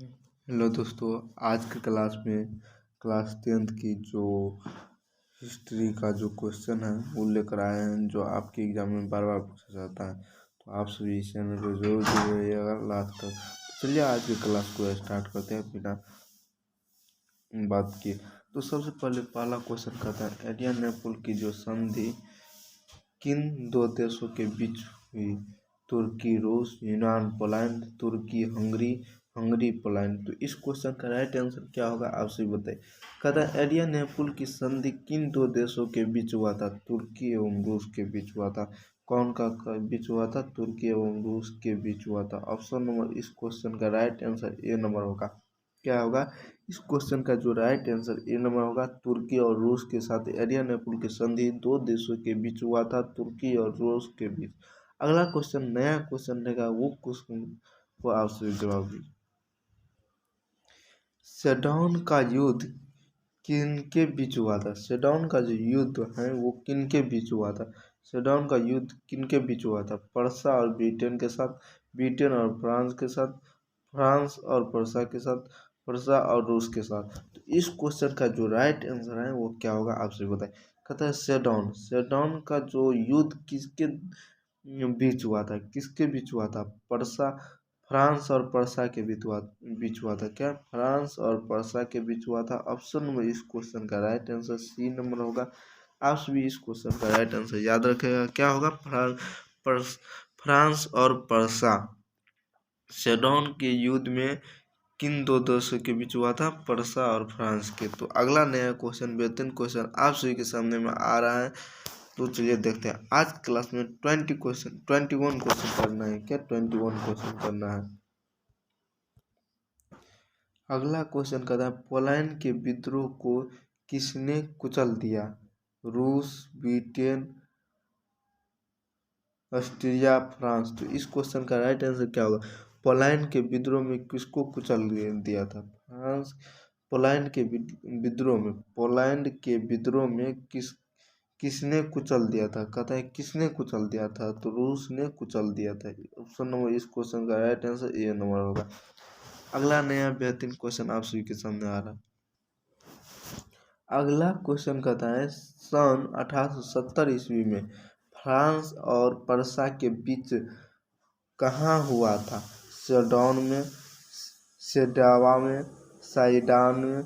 Hello दोस्तों, आज के क्लास में क्लास 10th की जो हिस्ट्री का जो क्वेश्चन है वो लेकर आए हैं, जो आपके एग्जाम में बार बार पूछा जाता है। तो आप सभी इस चैनल को जरूर जुड़े रहिएगा लास्ट तक। तो चलिए आज की क्लास को स्टार्ट करते हैं बिना बात किए। तो सबसे पहले पहला क्वेश्चन कहता है, एडियानेपुल की जो संधि किन दो देशों के बीच हुई? तुर्की रूस, यूनान पोलैंड, तुर्की हंगरी, हंगरी पोलैंड। तो इस क्वेश्चन का राइट आंसर क्या होगा आप सभी बताइए। कहता है एडियानेपुल की संधि किन दो देशों के बीच हुआ था? तुर्की एवं रूस के बीच हुआ था। कौन का बीच हुआ था? तुर्की एवं रूस के बीच हुआ था। ऑप्शन नंबर इस क्वेश्चन का राइट आंसर ए नंबर होगा। क्या होगा इस क्वेश्चन का जो राइट आंसर ए नंबर होगा? तुर्की और रूस के साथ एडियानेपुल की संधि दो देशों के बीच हुआ था, तुर्की और रूस के बीच। अगला क्वेश्चन नया क्वेश्चन रहेगा, वो क्वेश्चन को आपसे जवाब दीजिए। सेडौन का युद्ध किनके बीच हुआ था? सेडौन का जो युद्ध है वो किनके बीच हुआ था? सेडौन का युद्ध किनके बीच हुआ था? पर्सा और ब्रिटेन के साथ, ब्रिटेन और फ्रांस के साथ, फ्रांस और पर्सा के साथ, पर्सा और रूस के साथ। तो इस क्वेश्चन का जो राइट आंसर है वो क्या होगा आपसे बताएं। कहता है सेडौन। सेडौन का जो युद्ध किसके बीच हुआ था? किसके बीच हुआ था? पर्सा, फ्रांस और पर्सा के बीच हुआ था। क्या फ्रांस और पर्सा के बीच हुआ था? ऑप्शन नंबर इस क्वेश्चन का राइट आंसर सी नंबर होगा। आप सभी इस क्वेश्चन का राइट आंसर याद रखेगा। क्या होगा? फ्रांस और पर्सा। सेडौन के युद्ध में किन दो देशों के बीच हुआ था? पर्सा और फ्रांस के। तो अगला नया क्वेश्चन, बेहतरीन क्वेश्चन आप सभी के सामने में आ रहा है। तो चलिए देखते हैं। आज क्लास में 21 क्वेश्चन करना है। क्या 21 क्वेश्चन करना है? अगला क्वेश्चन कहता है, पोलैंड के विद्रोह को किसने कुचल दिया? रूस, ब्रिटेन, ऑस्ट्रिया, फ्रांस। तो इस क्वेश्चन का राइट आंसर क्या होगा? पोलैंड के विद्रोह में किसको कुचल दिया था? फ्रांस। पोलैंड के विद्रोह में किसने कुचल दिया था? कहता है किसने कुचल दिया था? तो रूस ने कुचल दिया था। ऑप्शन नंबर इस क्वेश्चन का राइट आंसर ए नंबर होगा। अगला नया बेहतरीन क्वेश्चन आप सभी के सामने आ रहा है। अगला क्वेश्चन कहता है, सन 1870 ईस्वी में फ्रांस और पर्सा के बीच कहाँ हुआ था? सेडौन में, सेडावा में, साइडान में,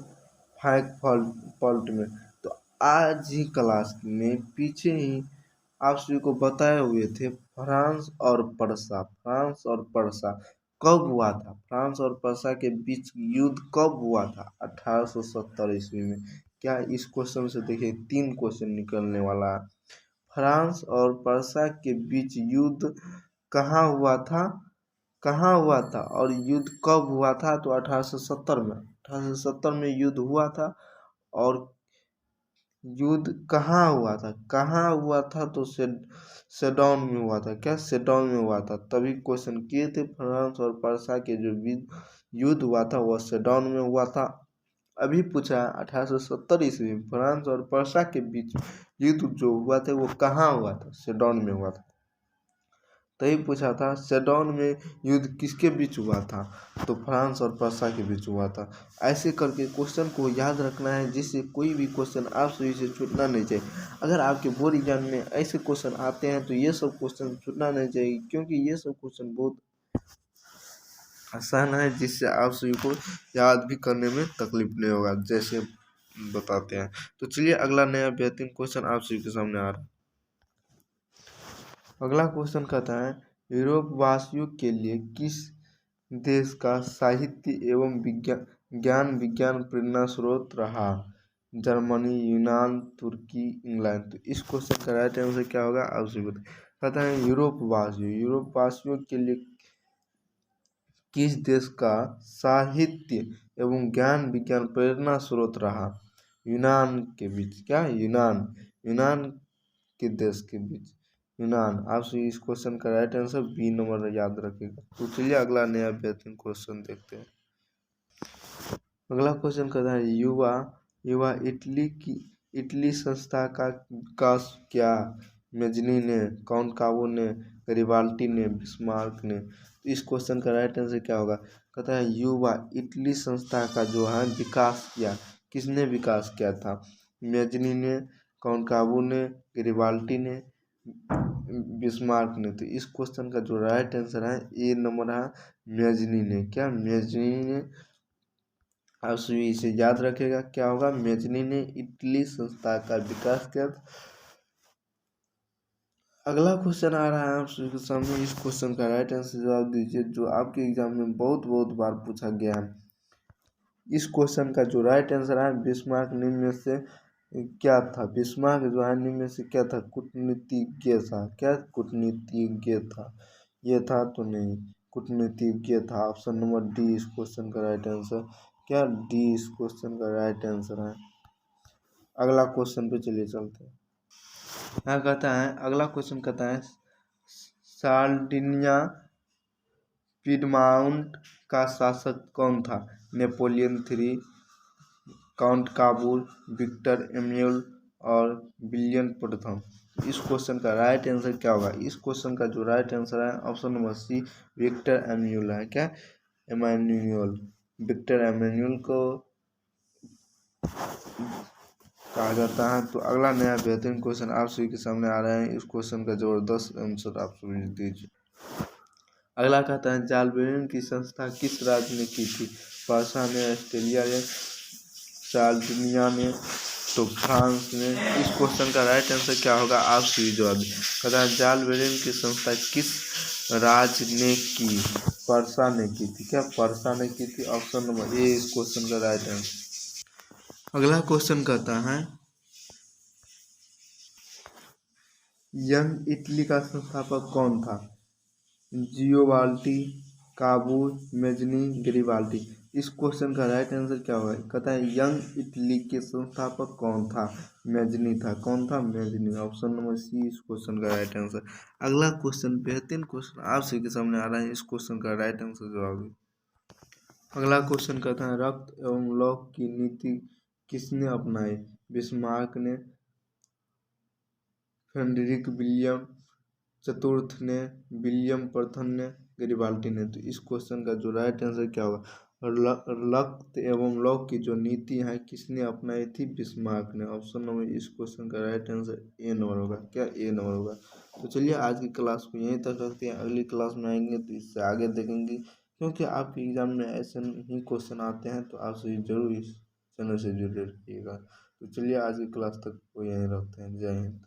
फ्रैंकफर्ट में। तो आज ही क्लास में पीछे ही आप सभी को बताए हुए थे फ्रांस और पर्सा। फ्रांस और पर्सा कब हुआ था? फ्रांस और पर्सा के बीच युद्ध कब हुआ था? 1870 ईस्वी में। क्या इस क्वेश्चन से देखिए 3 क्वेश्चन निकलने वाला है। फ्रांस और पर्सा के बीच युद्ध कहाँ हुआ था? कहाँ हुआ था और युद्ध कब हुआ था? तो 1870 में। 1870 में युद्ध हुआ था। और युद्ध कहाँ हुआ था? कहाँ हुआ था? तो सेडौन में हुआ था। क्या सेडौन में हुआ था? तभी क्वेश्चन किए थे। फ्रांस और पर्सा के जो युद्ध हुआ था वह सेडौन में हुआ था। अभी पूछा 1870 ईस्वी में फ्रांस और पर्सा के बीच युद्ध जो हुआ था वो कहाँ हुआ था? सेडौन में हुआ था। तभी पूछा था सेडौन में युद्ध किसके बीच हुआ था? तो फ्रांस और पर्सा के बीच हुआ था। ऐसे करके क्वेश्चन को याद रखना है, जिससे कोई भी क्वेश्चन आप सभी से छूटना नहीं चाहिए। अगर आपके बोर्ड एग्जाम में ऐसे क्वेश्चन आते हैं तो ये सब क्वेश्चन छूटना नहीं चाहिए, क्योंकि ये सब क्वेश्चन बहुत आसान है, जिससे आप सभी को याद भी करने में तकलीफ नहीं होगा, जैसे बताते हैं। तो चलिए अगला नया बेहतरीन क्वेश्चन आप सभी के सामने आ रहा है। अगला क्वेश्चन कहता है, यूरोप वासियों के लिए किस देश का साहित्य एवं ज्ञान विज्ञान प्रेरणा स्रोत रहा? जर्मनी, यूनान, तुर्की, इंग्लैंड। तो इस क्वेश्चन का राइट आंसर क्या होगा आप सभी बताइए। कहता है यूरोप वासियों के लिए किस देश का साहित्य एवं ज्ञान विज्ञान प्रेरणा स्रोत रहा? यूनान के बीच। क्या यूनान के देश के बीच यूनान। आप सभी इस क्वेश्चन का राइट आंसर बी नंबर याद रखेगा। तो चलिए अगला नया बेहतरीन क्वेश्चन देखते हैं। अगला क्वेश्चन कहता है, युवा युवा इटली संस्था का विकास क्या? मेजनी ने, कॉनकावो ने, गरिबाल्टी ने, बिस्मार्क ने। तो इस क्वेश्चन का राइट आंसर क्या होगा? कहता है युवा इटली संस्था का जो है विकास किया, किसने विकास किया था? मेजनी ने, कॉनकावो ने, गरिबाल्टी ने, बिस्मार्क ने। तो इस क्वेश्चन का जो राइट आंसर है ए नंबर है मेजनी ने। क्या? मेजनी ने। आप सभी इसे याद रखेगा, क्या होगा? मेजनी ने इटली संस्था का विकास किया। अगला क्वेश्चन आ रहा है आप सभी के सामने। इस क्वेश्चन का राइट आंसर जवाब दीजिए, जो आपके एग्जाम में बहुत बहुत बार पूछा गया है। इस क्वेश्चन का जो राइट आंसर है बिस्मार्क निम्न में से क्या था? बिस्मार्क जो है निम्न में से क्या था? कूटनीतिज्ञ था। क्या? कूटनीतिज्ञ था। ये था तो नहीं, कूटनीतिज्ञ था। ऑप्शन नंबर डी इस क्वेश्चन का राइट आंसर। क्या? डी इस क्वेश्चन का राइट आंसर है। अगला क्वेश्चन पे चलिए चलते हैं। यहाँ कहता है, अगला क्वेश्चन कहता है सार्डिनिया पीडमाउंट का शासक कौन था? नेपोलियन III, काउंट काबूल, विक्टर एम्यूल और विलियम प्रथम। इस क्वेश्चन का राइट आंसर क्या होगा? इस क्वेश्चन का जो राइट आंसर है ऑप्शन नंबर सी विक्टर एम्यूल है। क्या? एमान्यूल। विक्टर एमान्यूल को कहा जाता है। तो अगला नया बेहतरीन क्वेश्चन आप सभी के सामने आ रहे हैं। इस क्वेश्चन का जबरदस्त आंसर आप सभी दीजिए। अगला कहता है जालबेरिन की संस्था किस राज्य ने की थी? पर्सा ने, ऑस्ट्रेलिया ने, सार्डिनिया ने, तो फ्रांस ने। इस क्वेश्चन का राइट आंसर क्या होगा? आप सभी जवाब दें। कहता है जालबेरिन की संस्था किस राज्य ने की? पर्सा ने की थी। क्या? पर्सा ने की थी। ऑप्शन नंबर ए इस क्वेश्चन का राइट आंसर। अगला क्वेश्चन कहता है यंग इटली का संस्थापक कौन था? जियोवाल्टी, काबूल, मेजनी, गरिबाल्टी। इस क्वेश्चन का राइट आंसर क्या होगा? कहता है यंग इटली के संस्थापक कौन था? मेजनी था। कौन था? मेजनी। ऑप्शन नंबर सी इस क्वेश्चन का राइट आंसर। अगला क्वेश्चन बेहतरीन क्वेश्चन आप सभी के सामने आ रहा है। इस क्वेश्चन का राइट आंसर जवाब दे। अगला क्वेश्चन कहता है रक्त एवं लौह की नीति किसने अपनाई? बिस्मार्क ने, फ्रेडरिक विलियम चतुर्थ ने, विलियम प्रथम ने, गरिबाल्टी ने। तो इस क्वेश्चन का जो राइट आंसर क्या होगा? रक्त एवं लौह की जो नीति है किसने अपनाई थी? बिस्मार्क ने। ऑप्शन नंबर इस क्वेश्चन का राइट आंसर ए नंबर होगा। क्या? ए नंबर होगा। तो चलिए आज की क्लास को यहीं तक रखते हैं। अगली क्लास में आएंगे तो इससे आगे देखेंगे, क्योंकि आपके एग्जाम में ऐसे ही क्वेश्चन आते हैं। तो आप सभी जरूर इस चैनल से जुड़े रहिएगा। तो चलिए आज की क्लास तक को यहीं रखते हैं। जय हिंद।